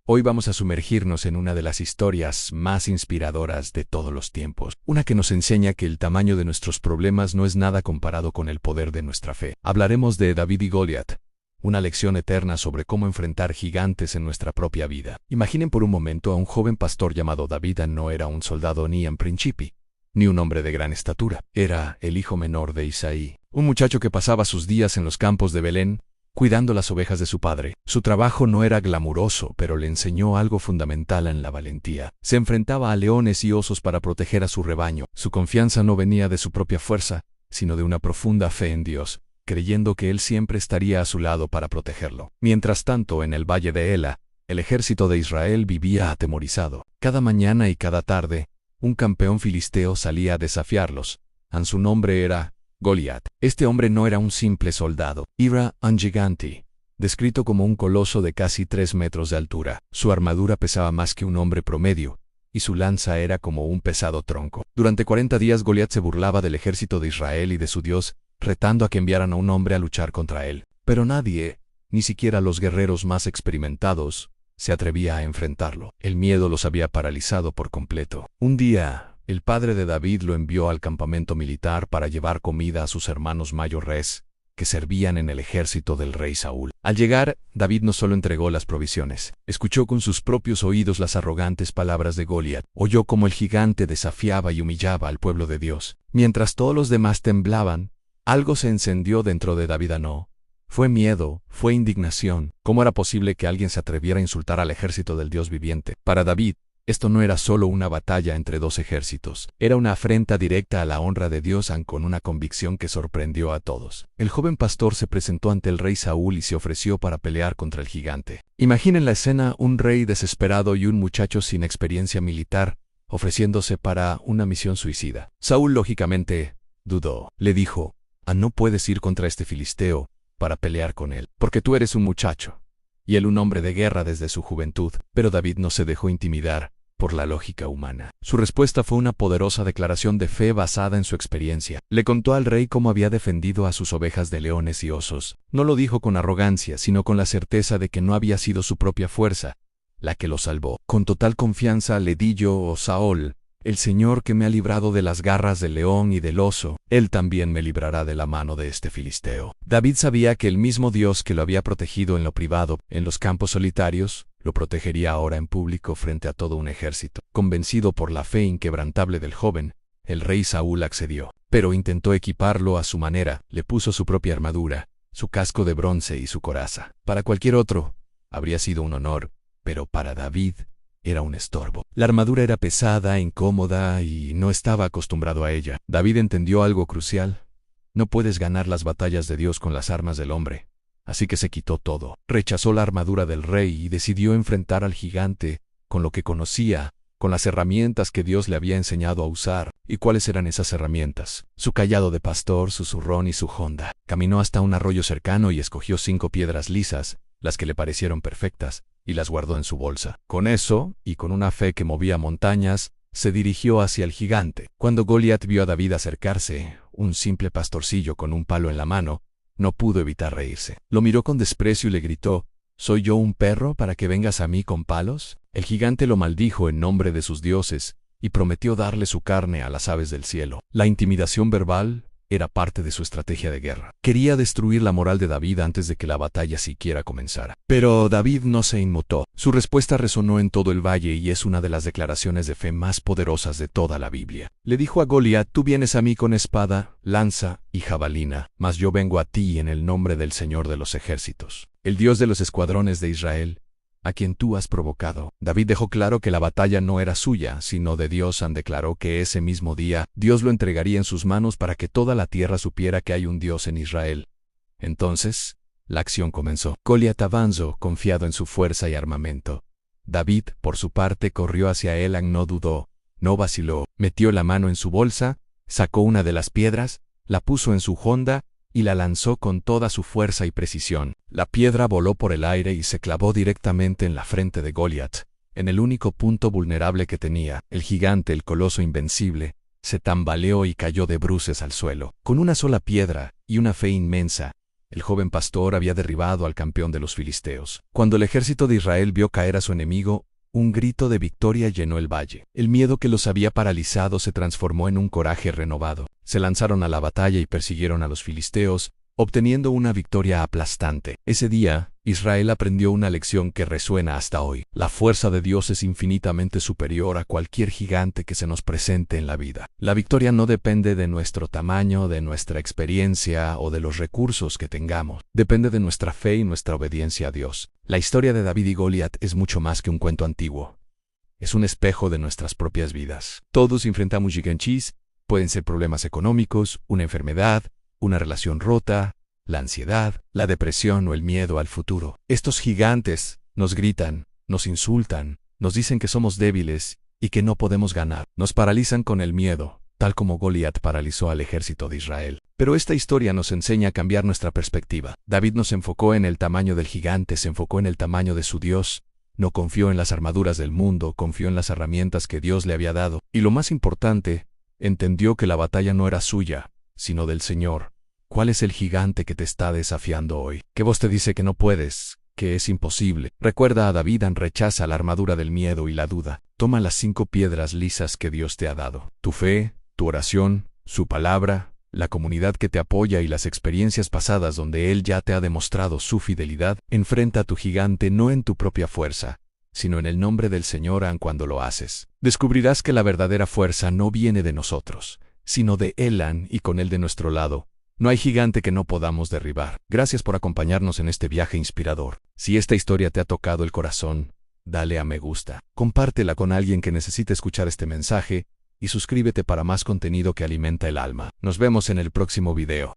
Hoy vamos a sumergirnos en una de las historias más inspiradoras de todos los tiempos, una que nos enseña que el tamaño de nuestros problemas no es nada comparado con el poder de nuestra fe. Hablaremos de David y Goliat, una lección eterna sobre cómo enfrentar gigantes en nuestra propia vida. Imaginen por un momento a un joven pastor llamado David. No era un soldado ni un príncipe, ni un hombre de gran estatura. Era el hijo menor de Isaí, un muchacho que pasaba sus días en los campos de Belén, cuidando las ovejas de su padre. Su trabajo no era glamuroso, pero le enseñó algo fundamental en la valentía. Se enfrentaba a leones y osos para proteger a su rebaño. Su confianza no venía de su propia fuerza, sino de una profunda fe en Dios, creyendo que Él siempre estaría a su lado para protegerlo. Mientras tanto, en el valle de Ela, el ejército de Israel vivía atemorizado. Cada mañana y cada tarde, un campeón filisteo salía a desafiarlos. Su nombre era Goliat. Este hombre no era un simple soldado, era un gigante, descrito como un coloso de casi 3 metros de altura. Su armadura pesaba más que un hombre promedio, y su lanza era como un pesado tronco. Durante 40 días Goliat se burlaba del ejército de Israel y de su Dios, retando a que enviaran a un hombre a luchar contra él. Pero nadie, ni siquiera los guerreros más experimentados, se atrevía a enfrentarlo. El miedo los había paralizado por completo. Un día, el padre de David lo envió al campamento militar para llevar comida a sus hermanos mayores, que servían en el ejército del rey Saúl. Al llegar, David no solo entregó las provisiones, escuchó con sus propios oídos las arrogantes palabras de Goliat, oyó cómo el gigante desafiaba y humillaba al pueblo de Dios. Mientras todos los demás temblaban, algo se encendió dentro de David. No fue miedo, fue indignación. ¿Cómo era posible que alguien se atreviera a insultar al ejército del Dios viviente? Para David, esto no era solo una batalla entre dos ejércitos, era una afrenta directa a la honra de Dios, con una convicción que sorprendió a todos. El joven pastor se presentó ante el rey Saúl y se ofreció para pelear contra el gigante. Imaginen la escena: un rey desesperado y un muchacho sin experiencia militar, ofreciéndose para una misión suicida. Saúl lógicamente dudó. Le dijo: no puedes ir contra este filisteo para pelear con él, porque tú eres un muchacho, y él un hombre de guerra desde su juventud. Pero David no se dejó intimidar por la lógica humana. Su respuesta fue una poderosa declaración de fe basada en su experiencia. Le contó al rey cómo había defendido a sus ovejas de leones y osos. No lo dijo con arrogancia, sino con la certeza de que no había sido su propia fuerza la que lo salvó. Con total confianza le di yo: oh Saúl, el Señor que me ha librado de las garras del león y del oso, Él también me librará de la mano de este filisteo. David sabía que el mismo Dios que lo había protegido en lo privado, en los campos solitarios, lo protegería ahora en público frente a todo un ejército. Convencido por la fe inquebrantable del joven, el rey Saúl accedió. Pero intentó equiparlo a su manera. Le puso su propia armadura, su casco de bronce y su coraza. Para cualquier otro, habría sido un honor, pero para David era un estorbo. La armadura era pesada, incómoda, y no estaba acostumbrado a ella. David entendió algo crucial: no puedes ganar las batallas de Dios con las armas del hombre. Así que se quitó todo. Rechazó la armadura del rey y decidió enfrentar al gigante con lo que conocía, con las herramientas que Dios le había enseñado a usar. ¿Y cuáles eran esas herramientas? Su cayado de pastor, su zurrón y su honda. Caminó hasta un arroyo cercano y escogió 5 piedras lisas, las que le parecieron perfectas, y las guardó en su bolsa. Con eso, y con una fe que movía montañas, se dirigió hacia el gigante. Cuando Goliat vio a David acercarse, un simple pastorcillo con un palo en la mano, no pudo evitar reírse. Lo miró con desprecio y le gritó: ¿soy yo un perro para que vengas a mí con palos? El gigante lo maldijo en nombre de sus dioses y prometió darle su carne a las aves del cielo. La intimidación verbal era parte de su estrategia de guerra. Quería destruir la moral de David antes de que la batalla siquiera comenzara. Pero David no se inmutó. Su respuesta resonó en todo el valle y es una de las declaraciones de fe más poderosas de toda la Biblia. Le dijo a Goliat: tú vienes a mí con espada, lanza y jabalina, mas yo vengo a ti en el nombre del Señor de los ejércitos, el Dios de los escuadrones de Israel, a quien tú has provocado. David dejó claro que la batalla no era suya, sino de Dios. Declaró que ese mismo día Dios lo entregaría en sus manos para que toda la tierra supiera que hay un Dios en Israel. Entonces, la acción comenzó. Goliat avanzó, confiado en su fuerza y armamento. David, por su parte, corrió hacia él. No dudó, no vaciló, metió la mano en su bolsa, sacó una de las piedras, la puso en su honda y la lanzó con toda su fuerza y precisión. La piedra voló por el aire y se clavó directamente en la frente de Goliat, en el único punto vulnerable que tenía. El gigante, el coloso invencible, se tambaleó y cayó de bruces al suelo. Con una sola piedra y una fe inmensa, El joven pastor había derribado al campeón de los filisteos. Cuando el ejército de Israel vio caer a su enemigo, un grito de victoria llenó el valle. El miedo que los había paralizado se transformó en un coraje renovado. Se lanzaron a la batalla y persiguieron a los filisteos, obteniendo una victoria aplastante. Ese día, Israel aprendió una lección que resuena hasta hoy. La fuerza de Dios es infinitamente superior a cualquier gigante que se nos presente en la vida. La victoria no depende de nuestro tamaño, de nuestra experiencia o de los recursos que tengamos. Depende de nuestra fe y nuestra obediencia a Dios. La historia de David y Goliat es mucho más que un cuento antiguo. Es un espejo de nuestras propias vidas. Todos enfrentamos gigantes, pueden ser problemas económicos, una enfermedad, una relación rota, la ansiedad, la depresión o el miedo al futuro. Estos gigantes nos gritan, nos insultan, nos dicen que somos débiles y que no podemos ganar. Nos paralizan con el miedo, tal como Goliat paralizó al ejército de Israel. Pero esta historia nos enseña a cambiar nuestra perspectiva. David no se enfocó en el tamaño del gigante, se enfocó en el tamaño de su Dios. No confió en las armaduras del mundo, confió en las herramientas que Dios le había dado. Y lo más importante, entendió que la batalla no era suya, sino del Señor. ¿Cuál es el gigante que te está desafiando hoy? ¿Qué voz te dice que no puedes, que es imposible? Recuerda a David, rechaza la armadura del miedo y la duda. Toma las 5 piedras lisas que Dios te ha dado. Tu fe, tu oración, su palabra, la comunidad que te apoya y las experiencias pasadas donde Él ya te ha demostrado su fidelidad. Enfrenta a tu gigante no en tu propia fuerza, sino en el nombre del Señor. Cuando lo haces, descubrirás que la verdadera fuerza no viene de nosotros, sino de Él, y con Él de nuestro lado. No hay gigante que no podamos derribar. Gracias por acompañarnos en este viaje inspirador. Si esta historia te ha tocado el corazón, dale a me gusta, compártela con alguien que necesite escuchar este mensaje y suscríbete para más contenido que alimenta el alma. Nos vemos en el próximo video.